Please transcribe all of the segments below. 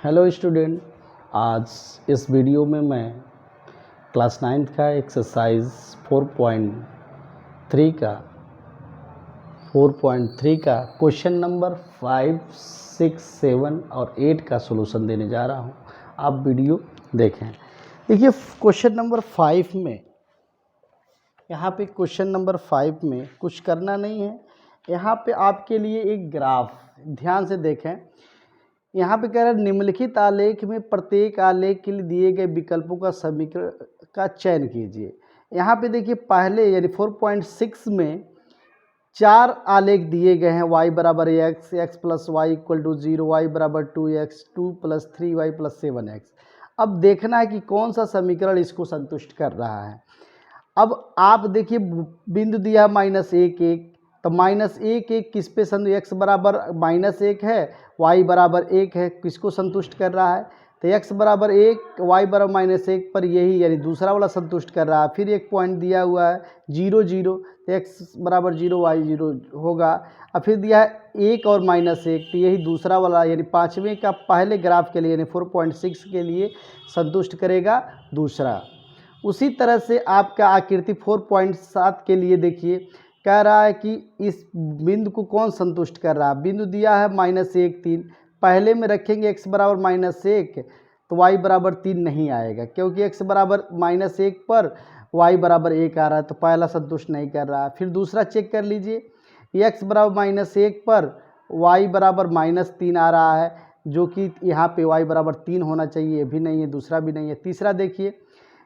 Hello student. आज इस video में मैं क्लास 9th का एक्सरसाइज 4.3 का क्वेश्चन नंबर 5, 6, 7 और 8 का सॉल्यूशन देने जा रहा हूं। आप वीडियो देखें। देखिए क्वेश्चन नंबर 5 में, यहाँ पे क्वेश्चन नंबर 5 में कुछ करना नहीं है। यहाँ पे आपके लिए एक ग्राफ, ध्यान से देखें। यहाँ पे कह रहा है निम्नलिखित आलेख में प्रत्येक आलेख के लिए दिए गए विकल्पों का समीकरण का चयन कीजिए। यहाँ पे देखिए पहले यानी 4.6 में 4 आलेख दिए गए हैं। y बराबर x, x plus y equal to 0, y बराबर 2x, 2 plus 3y plus 7x। अब देखना है कि कौन सा समीकरण इसको संतुष्ट कर रहा है। अब आप देखिए बिंदु दिया -1, तो -1 किस पे x बराबर -1 है, y बराबर 1 है, किसको संतुष्ट कर रहा है? तो x बराबर 1, y बराबर -1 पर यही यानी दूसरा वाला संतुष्ट कर रहा है। फिर एक पॉइंट दिया हुआ है 0, 0, तो x बराबर 0, y 0 होगा। और फिर दिया है 1 और -1, तो यही दूसरा वाला यानी पाँचवें का पहले ग्राफ के लिए यानी 4.6 के लिए संतुष्ट करेगा दूसरा। उसी तरह से आपका आकृति 4.7 के लिए देखिए, कह रहा है कि इस बिंदु को कौन संतुष्ट कर रहा है। बिंदु दिया है -1, 3, पहले में रखेंगे x बराबर -1 तो y बराबर 3 नहीं आएगा, क्योंकि x बराबर -1 पर y बराबर 1 आ रहा है, तो पहला संतुष्ट नहीं कर रहा है। फिर दूसरा चेक कर लीजिए, x बराबर -1 पर y बराबर -3 आ रहा है, जो कि यहाँ पे y बराबर 3 होना चाहिए, ये भी नहीं है, दूसरा भी नहीं है। तीसरा देखिए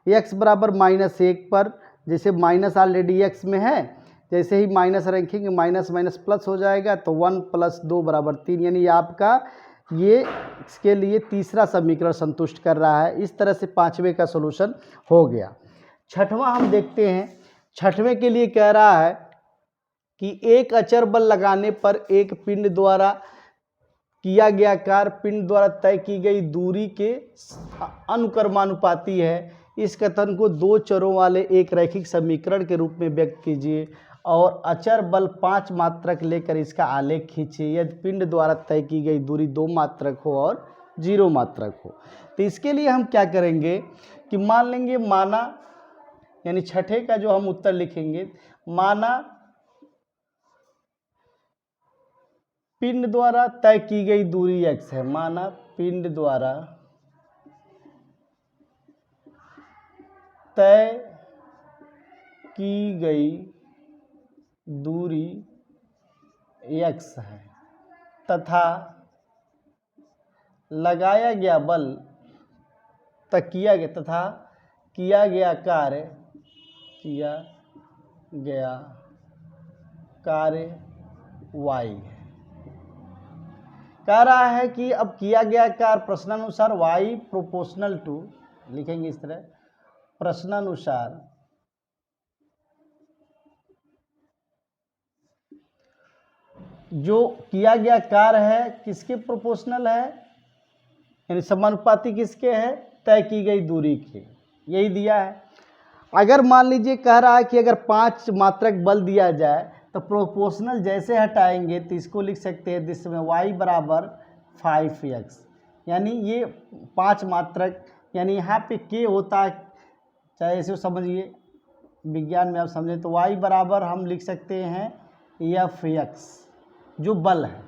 x बराबर -1 पर, जैसे माइनस ऑलरेडी x में है, जैसे ही माइनस रखेंगे माइनस माइनस प्लस हो जाएगा, तो 1 + 2 बराबर 3, यानी आपका ये इसके लिए तीसरा समीकरण संतुष्ट कर रहा है। इस तरह से पाँचवें का सॉल्यूशन हो गया। छठवां हम देखते हैं। छठवें के लिए कह रहा है कि एक अचर बल लगाने पर एक पिंड द्वारा किया गया कार्य पिंड द्वारा तय की गई दूरी के अनुक्रमानुपाती है। इस कथन को दो चरों वाले एक रैखिक समीकरण के रूप में व्यक्त कीजिए और अचर बल 5 मात्रक लेकर इसका आलेख खींचिए यदि पिंड द्वारा तय की गई दूरी 2 मात्रक हो और 0 मात्रक हो। तो इसके लिए हम क्या करेंगे कि मान लेंगे, माना यानी छठे का जो हम उत्तर लिखेंगे, माना पिंड द्वारा तय की गई दूरी x है। माना पिंड द्वारा तय की गई दूरी x है तथा लगाया गया बल किया गया कार्य y है। कह रहा है कि अब किया गया कार्य प्रश्नानुसार y प्रोपोर्शनल टू, लिखेंगे इस तरह, प्रश्नानुसार जो किया गया कार्य है किसके प्रोपोर्शनल है, यानी समानुपाती किसके है, तय की गई दूरी के, यही दिया है। अगर मान लीजिए कह रहा है कि अगर 5 मात्रक बल दिया जाए तो प्रोपोर्शनल जैसे हटाएंगे तो इसको लिख सकते हैं जिसमें y बराबर 5x, यानी ये 5 मात्रक, यानी यहाँ पे k होता है, चाहे ऐसे समझिए, विज्ञान में आप समझें तो y बराबर हम लिख सकते हैं fx, जो बल है,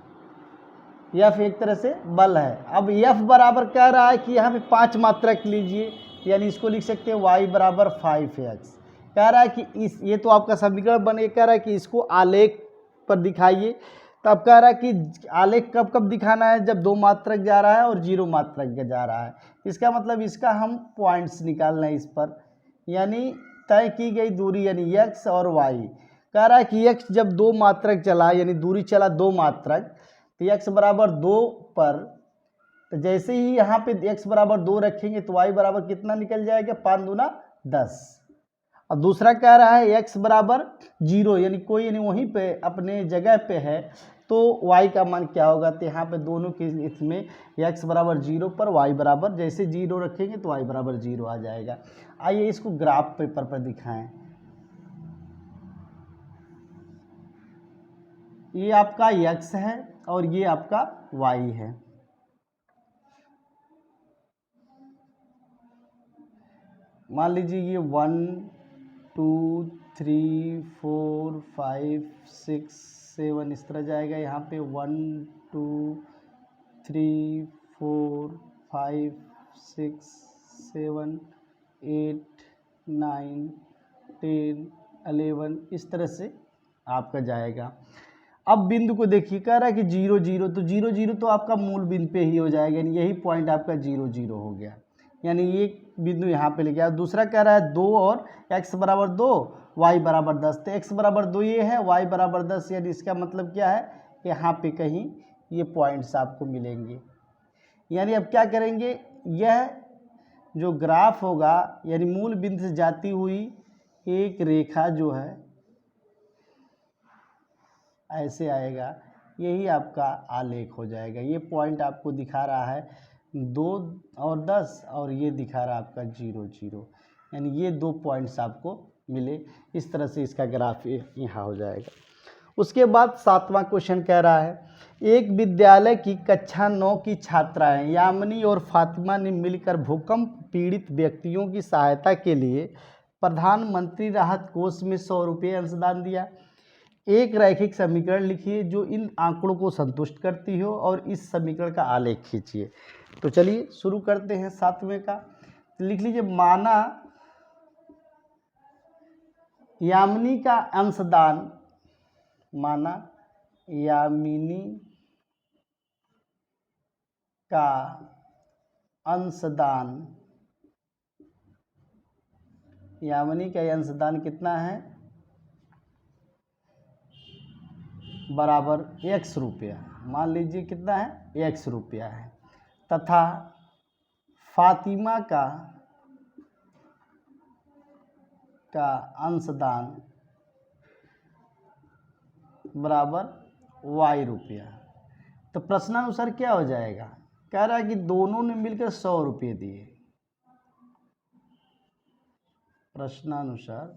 f एक तरह से बल है। अब f बराबर कह रहा है कि यहाँ पे 5 मात्रक लीजिए, यानी इसको लिख सकते हैं y बराबर 5x। कह रहा है कि इस ये तो आपका समीकरण बने, कह रहा है कि इसको आलेख पर दिखाइए। तो अब कह रहा है कि आलेख कब कब दिखाना है, जब 2 मात्रक जा रहा है और 0 मात्रक जा रहा है। इसका मतलब इसका हम पॉइंट्स निकालना है इस पर, यानी तय की गई दूरी यानी x और y। कह रहा है कि x जब 2 मात्रक चला, यानी दूरी चला 2 मात्रक, तो x बराबर 2 पर, तो जैसे ही यहाँ पे x बराबर 2 रखेंगे तो y बराबर कितना निकल जाएगा, 5 दूना 10। और दूसरा कह रहा है x बराबर 0, यानी कोई यानी वहीं पे अपने जगह पे है, तो y का मान क्या होगा, तो यहाँ पे दोनों के इसमें x बराबर 0 पर y बराबर, जैसे 0 रखेंगे तो y बराबर 0 आ जाएगा। आइए इसको ग्राफ पेपर पर दिखाएं। ये आपका x है और ये आपका y है। मान लीजिए ये 1 2 3 4 5 6 7 इस तरह जाएगा। यहाँ पे 1 2 3 4 5 6 7 8 9 10 11 इस तरह से आपका जाएगा। अब बिंदु को देखिए, कह रहा है कि 0 0, तो 0 0 तो आपका मूल बिंदु पे ही हो जाएगा, यानी यही पॉइंट आपका 0 0 हो गया, यानी ये बिंदु यहाँ पे ले गया। दूसरा कह रहा है 2 और x बराबर 2 y बराबर 10, तो x बराबर 2 ये है, y बराबर 10, यानी इसका मतलब क्या है, यहाँ पे कहीं ये पॉइंट्स आपको मिलेंगे। यानी अब क्या करेंगे, यह जो ग्राफ होगा यानी मूल बिंदु से जाती हुई एक रेखा जो है ऐसे आएगा, यही आपका आलेख हो जाएगा। ये पॉइंट आपको दिखा रहा है 2 और 10 और ये दिखा रहा है आपका 0 0, यानी ये 2 पॉइंट्स आपको मिले। इस तरह से इसका ग्राफ यहाँ हो जाएगा। उसके बाद 7वां क्वेश्चन कह रहा है, एक विद्यालय की कक्षा 9 की छात्राएं यामिनी और फातिमा ने मिलकर भूकंप पीड़ित व्यक्तियों की सहायता के लिए प्रधानमंत्री राहत कोष में 100 रुपये अंशदान दिया। एक रैखिक समीकरण लिखिए जो इन आंकड़ों को संतुष्ट करती हो और इस समीकरण का आलेख खींचिए। तो चलिए शुरू करते हैं 7वें का। लिख लीजिए, माना यामिनी का अंशदान, माना यामिनी का अंशदान, यामिनी का अंशदान कितना है, बराबर x रुपया, मान लीजिए कितना है, x रुपया है, तथा फातिमा का अंशदान बराबर y रुपया। तो प्रश्नानुसार क्या हो जाएगा, कह रहा है कि दोनों ने मिलकर 100 रुपये दिए। प्रश्नानुसार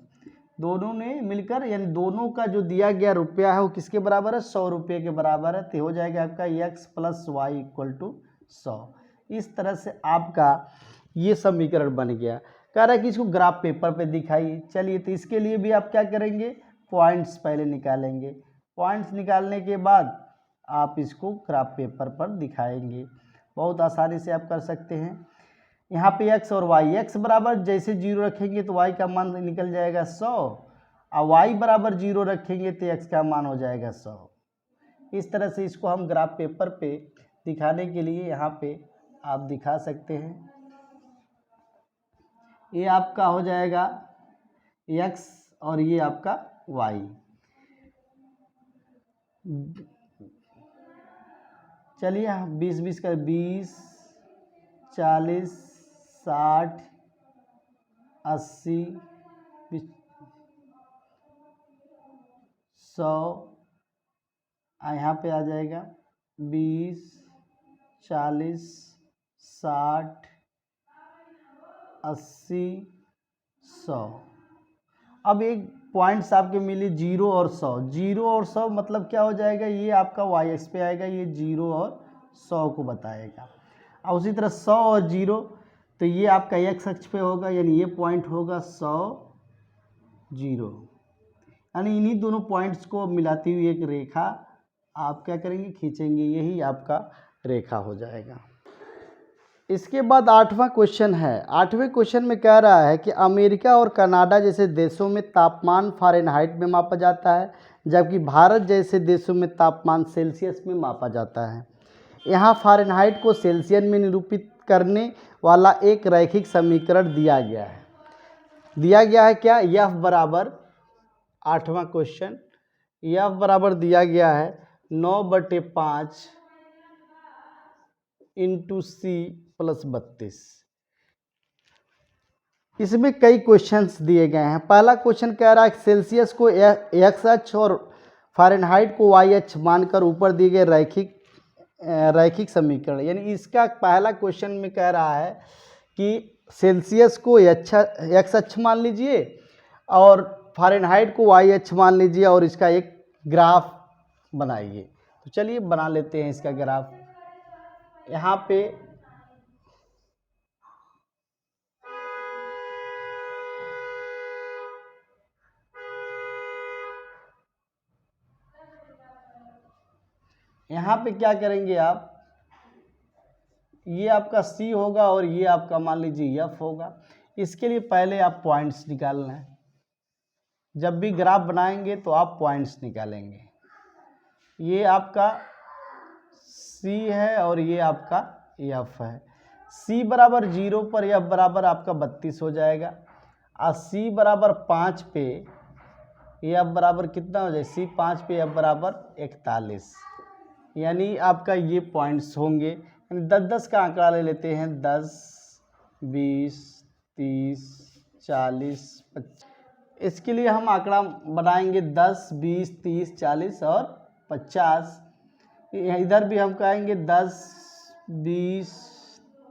दोनों ने मिलकर, यानी दोनों का जो दिया गया रुपया है वो किसके बराबर है, 100 रुपये के बराबर है। तो हो जाएगा आपका x + y = 100। इस तरह से आपका ये समीकरण बन गया। कह रहा है कि इसको ग्राफ पेपर पे दिखाइए। चलिए, तो इसके लिए भी आप क्या करेंगे, पॉइंट्स पहले निकालेंगे। पॉइंट्स निकालने के बाद आप इसको ग्राफ पेपर पर दिखाएंगे। बहुत आसानी से आप कर सकते हैं। यहाँ पे x और y, x बराबर जैसे 0 रखेंगे तो y का मान निकल जाएगा 100, और y बराबर 0 रखेंगे तो x का मान हो जाएगा 100। इस तरह से इसको हम ग्राफ पेपर पे दिखाने के लिए यहाँ पे आप दिखा सकते हैं। ये आपका हो जाएगा x और ये आपका y। चलिए 20 20 का 20 40 60 80 100, यहाँ पे आ जाएगा 20 40 60 80 100। अब एक पॉइंट्स आपके मिले 0 और 100। 0 और 100 मतलब क्या हो जाएगा, ये आपका y एक्स पे आएगा, ये 0 और 100 को बताएगा। और उसी तरह 100 और 0 तो ये आपका x अक्ष पे होगा, यानी ये पॉइंट होगा 100 0, यानी इन्हीं दोनों पॉइंट्स को मिलाती हुई एक रेखा आप क्या करेंगे, खींचेंगे, यही आपका रेखा हो जाएगा। इसके बाद 8वां क्वेश्चन है। 8वें क्वेश्चन में कह रहा है कि अमेरिका और कनाडा जैसे देशों में तापमान फ़ारेनहाइट में मापा जाता है, जबकि भारत जैसे देशों में तापमान सेल्सियस में मापा जाता है। यहाँ फ़ारेनहाइट को सेल्सियस में निरूपित करने वाला एक रैखिक समीकरण दिया गया है। दिया गया है क्या, यफ बराबर, 8वां क्वेश्चन, यफ बराबर दिया गया है 9/5 × C + 32। इसमें कई क्वेश्चंस दिए गए हैं। पहला क्वेश्चन कह रहा है कि सेल्सियस को x अक्ष और फ़ारेनहाइट को y अक्ष मानकर ऊपर दिए गए रैखिक समीकरण, यानी इसका पहला क्वेश्चन में कह रहा है कि सेल्सियस को x अक्ष मान लीजिए और फ़ारेनहाइट को y अक्ष मान लीजिए और इसका एक ग्राफ बनाइए। तो चलिए बना लेते हैं इसका ग्राफ। यहाँ पे यहाँ पे क्या करेंगे आप, ये आपका C होगा और ये आपका मान लीजिए F होगा। इसके लिए पहले आप पॉइंट्स निकालना है। जब भी ग्राफ बनाएंगे तो आप पॉइंट्स निकालेंगे। ये आपका C है और ये आपका F है। C बराबर 0 पर F बराबर आपका 32 हो जाएगा और C बराबर 5 पे F बराबर कितना हो जाए, C 5 पे F बराबर 41, यानी आपका ये पॉइंट्स होंगे। यानी 10-10 का आंकड़ा ले लेते हैं, 10, 20, 30, 40, 50। इसके लिए हम आंकड़ा बनाएंगे 10, 20, 30, 40 और 50। इधर भी हम कहेंगे 10, 20,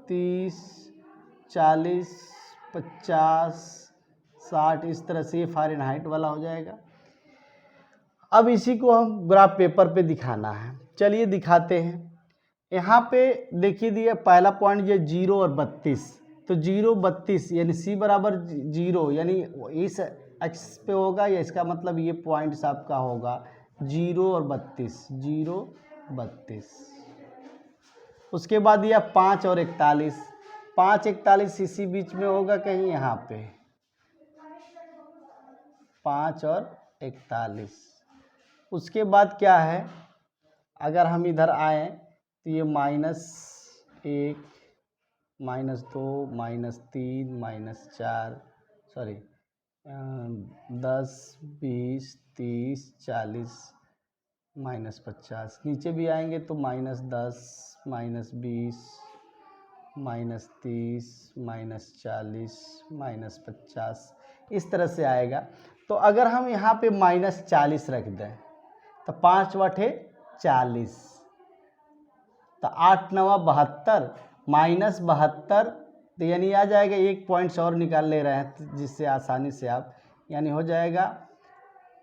30, 40, 50, 60, इस तरह से ये फ़ारेनहाइट वाला हो जाएगा। अब इसी को हम ग्राफ पेपर पे दिखाना है। चलिए दिखाते हैं। यहाँ पे देखिए दिया पहला पॉइंट ये 0 और 32, तो 0, 32 यानी C बराबर 0, यानी इस एक्स पे होगा, या इसका मतलब ये पॉइंट्स आपका होगा 0 और 32, 0, 32। उसके बाद यह 5 और 41, 5, 41 इसी बीच में होगा कहीं यहाँ पे, 5 और 41। उसके बाद क्या है, अगर हम इधर आए तो ये -1, -2, -3, -4, सॉरी 10, 20, 30, 40, -50। नीचे भी आएंगे तो -10, -20, -30, -40, -50, इस तरह से आएगा। तो अगर हम यहाँ पे -40 रख दें तो 5 बटे 40, तो 8 9 72, -72, तो यानी आ जाएगा, एक पॉइंट्स और निकाल ले रहे हैं जिससे आसानी से आप, यानी हो जाएगा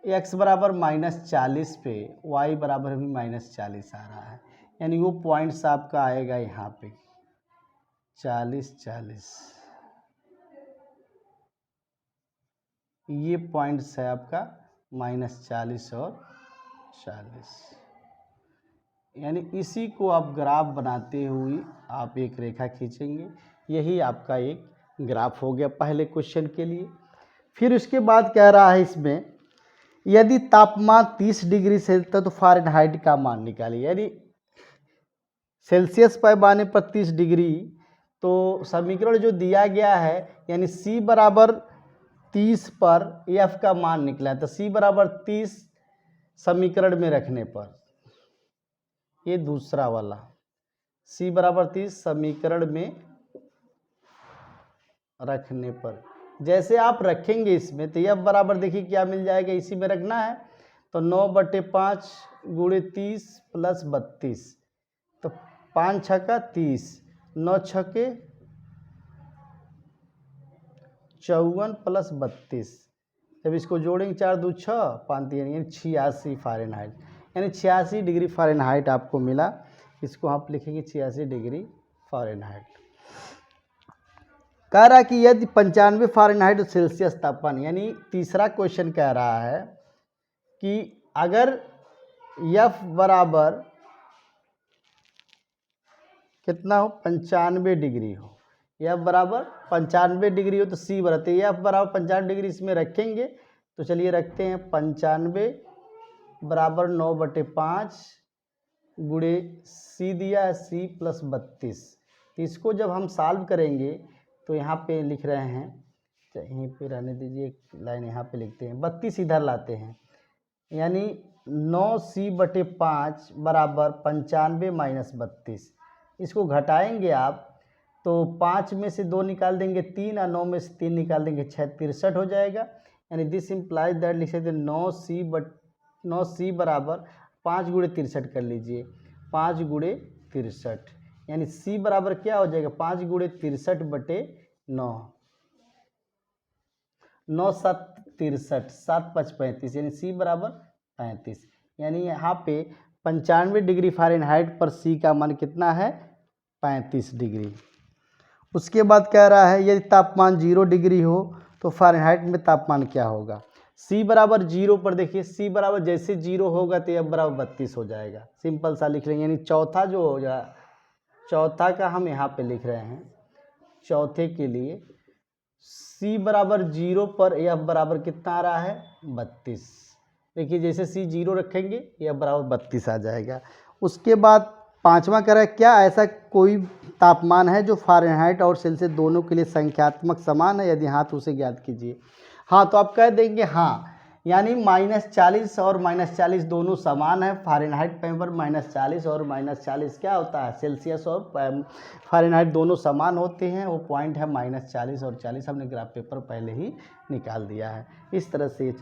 x बराबर -40 पे y बराबर भी -40 आ रहा है, यानी वो पॉइंट्स आपका आएगा यहाँ पे 40, 40, ये पॉइंट्स है आपका -40 और 40। यानी इसी को आप ग्राफ बनाते हुए आप एक रेखा खींचेंगे, यही आपका एक ग्राफ हो गया पहले क्वेश्चन के लिए। फिर उसके बाद कह रहा है इसमें, यदि तापमान 30 डिग्री सेल्सियस तो फ़ारेनहाइट का मान निकालिए। यानी सेल्सियस पैमाने पर 30 डिग्री, तो समीकरण जो दिया गया है, यानी C बराबर 30 पर F का मान निकला है, तो C बराबर 30 समीकरण में रखने पर, ये दूसरा वाला C बराबर 30 समीकरण में रखने पर, जैसे आप रखेंगे इसमें तो F बराबर देखिए क्या मिल जाएगा, इसी में रखना है, तो 9/5 गुणे 30 प्लस 32, तो 5 छक्का 30, 9 छक्के 54 प्लस 32, जब इसको जोड़ेंगे 4 2 6 5 3, यानी 86 फ़ारेनहाइट, यानी 86 डिग्री फ़ारेनहाइट आपको मिला। इसको आप लिखेंगे 86 डिग्री फ़ारेनहाइट। कह रहा है कि यदि 95 फ़ारेनहाइट सेल्सियस तापमान, यानी तीसरा क्वेश्चन कह रहा है कि अगर F बराबर कितना हो, 95 डिग्री हो, F बराबर 95 डिग्री हो, तो C बराबर, F बराबर 95 डिग्री इसमें रखेंगे, तो चलिए रखते हैं 95 बराबर 9/5 गुणे C दिया है, C प्लस 32। तो इसको जब हम सॉल्व करेंगे तो यहाँ पे लिख रहे हैं, यहीं पे रहने दीजिए, एक लाइन यहाँ पे लिखते हैं, 32 इधर लाते हैं, यानी 9C/5 बराबर 95 माइनस 32। इसको घटाएंगे आप तो 5 में से 2 निकाल देंगे 3, और 9 में से 3 निकाल देंगे 6, 63 हो जाएगा। यानी दिस इम्प्लाइज दैट, लिख सकते 9C बराबर 5 गुणे 63 कर लीजिए, 5 गुणे 63, यानी C बराबर क्या हो जाएगा, 5 गुणे 63/9, 9 7 63, 7 5 35, यानी C बराबर 35। यानी यहाँ पे 95 डिग्री फ़ारेनहाइट पर C का मान कितना है, 35 डिग्री। उसके बाद कह रहा है यदि तापमान 0 डिग्री हो तो फ़ारेनहाइट में तापमान क्या होगा। सी बराबर 0 पर देखिए, सी बराबर जैसे 0 होगा तो एफ बराबर 32 हो जाएगा, सिंपल सा लिख लेंगे। यानी चौथा जो हो जाए, चौथा का हम यहाँ पे लिख रहे हैं, चौथे के लिए सी बराबर 0 पर एफ बराबर कितना आ रहा है 32। देखिए जैसे सी 0 रखेंगे एफ बराबर 32 आ जाएगा। उसके बाद पांचवा कह रहा है क्या ऐसा कोई तापमान है जो फ़ारेनहाइट और सेल्सियस दोनों के लिए संख्यात्मक समान है, यदि हाँ तो उसे ज्ञात कीजिए। हाँ तो आप कह देंगे हाँ, यानी -40 और -40 दोनों समान है। फ़ारेनहाइट पर -40 और -40 क्या होता है, सेल्सियस और फ़ारेनहाइट दोनों समान होते हैं। वो पॉइंट है -40 और 40, हमने ग्राफ पेपर पहले ही निकाल दिया है। इस तरह से